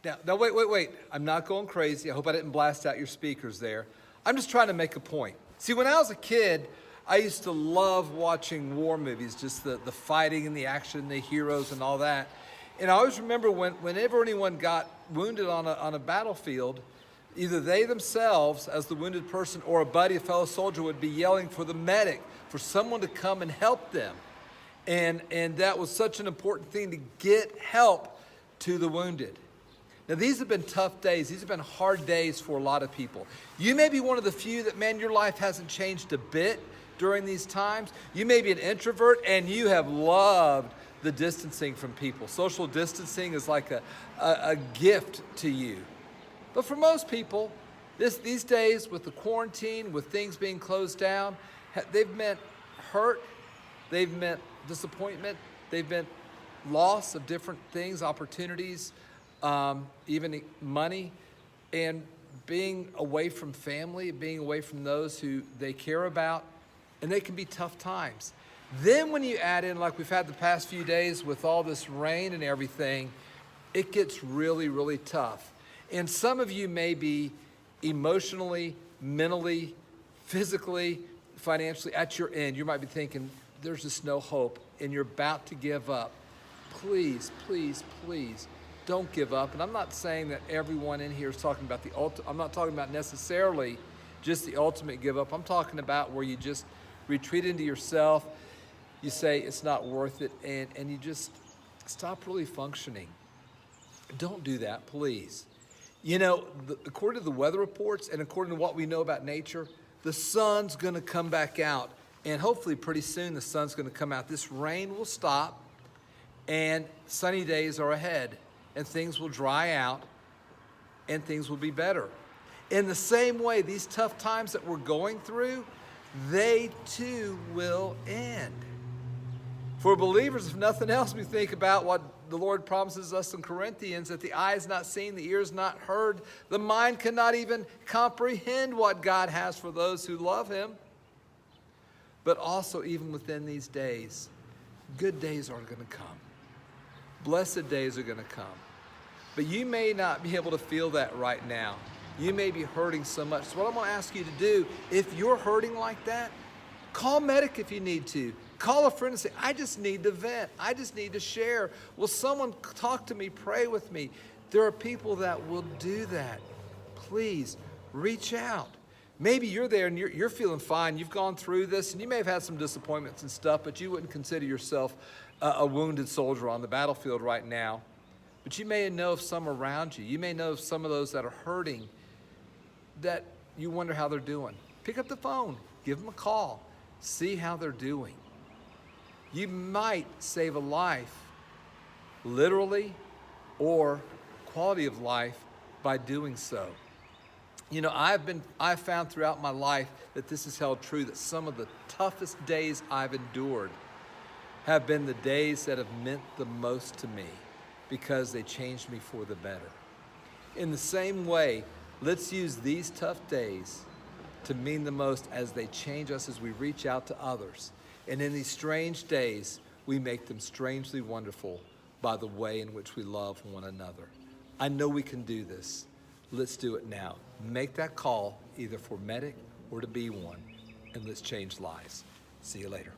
Now, wait. I'm not going crazy. I hope I didn't blast out your speakers there. I'm just trying to make a point. See, when I was a kid, I used to love watching war movies, just the fighting and the action, the heroes and all that. And I always remember whenever anyone got wounded on a battlefield, either they themselves, as the wounded person, or a buddy, a fellow soldier, would be yelling for the medic, for someone to come and help them. And that was such an important thing, to get help to the wounded. Now, these have been tough days. These have been hard days for a lot of people. You may be one of the few that, man, your life hasn't changed a bit during these times. You may be an introvert and you have loved the distancing from people. Social distancing is like a gift to you. But for most people, these days with the quarantine, with things being closed down, they've meant hurt, they've meant disappointment, they've meant loss of different things, opportunities, even money, and being away from family, being away from those who they care about, and they can be tough times. Then when you add in, like we've had the past few days with all this rain and everything, it gets really, really tough. And some of you may be emotionally, mentally, physically, financially at your end. You might be thinking, there's just no hope, and you're about to give up. Please, please, please, don't give up. And I'm not saying that everyone in here is talking about the ultimate. I'm not talking about necessarily just the ultimate give up. I'm talking about where you just retreat into yourself. You say it's not worth it, and you just stop really functioning. Don't do that, please. You know, according to the weather reports and according to what we know about nature, the sun's going to come back out. And hopefully pretty soon the sun's going to come out. This rain will stop and sunny days are ahead. And things will dry out and things will be better. In the same way, these tough times that we're going through, they too will end. For believers, if nothing else, we think about what the Lord promises us in Corinthians, that the eye is not seen, the ear is not heard, the mind cannot even comprehend what God has for those who love him. But also, even within these days, good days are going to come. Blessed days are going to come. But you may not be able to feel that right now. You may be hurting so much. So what I'm going to ask you to do, if you're hurting like that, call medic if you need to. Call a friend and say, I just need to vent. I just need to share. Will someone talk to me, pray with me? There are people that will do that. Please reach out. Maybe you're there and you're feeling fine. You've gone through this and you may have had some disappointments and stuff, but you wouldn't consider yourself a wounded soldier on the battlefield right now. But you may know of some around you. You may know of some of those that are hurting that you wonder how they're doing. Pick up the phone. Give them a call. See how they're doing. You might save a life, literally, or quality of life by doing so. You know, I've found throughout my life that this is held true, that some of the toughest days I've endured have been the days that have meant the most to me because they changed me for the better. In the same way, let's use these tough days to mean the most as they change us as we reach out to others. And in these strange days, we make them strangely wonderful by the way in which we love one another. I know we can do this. Let's do it now. Make that call either for medic or to be one, and let's change lives. See you later.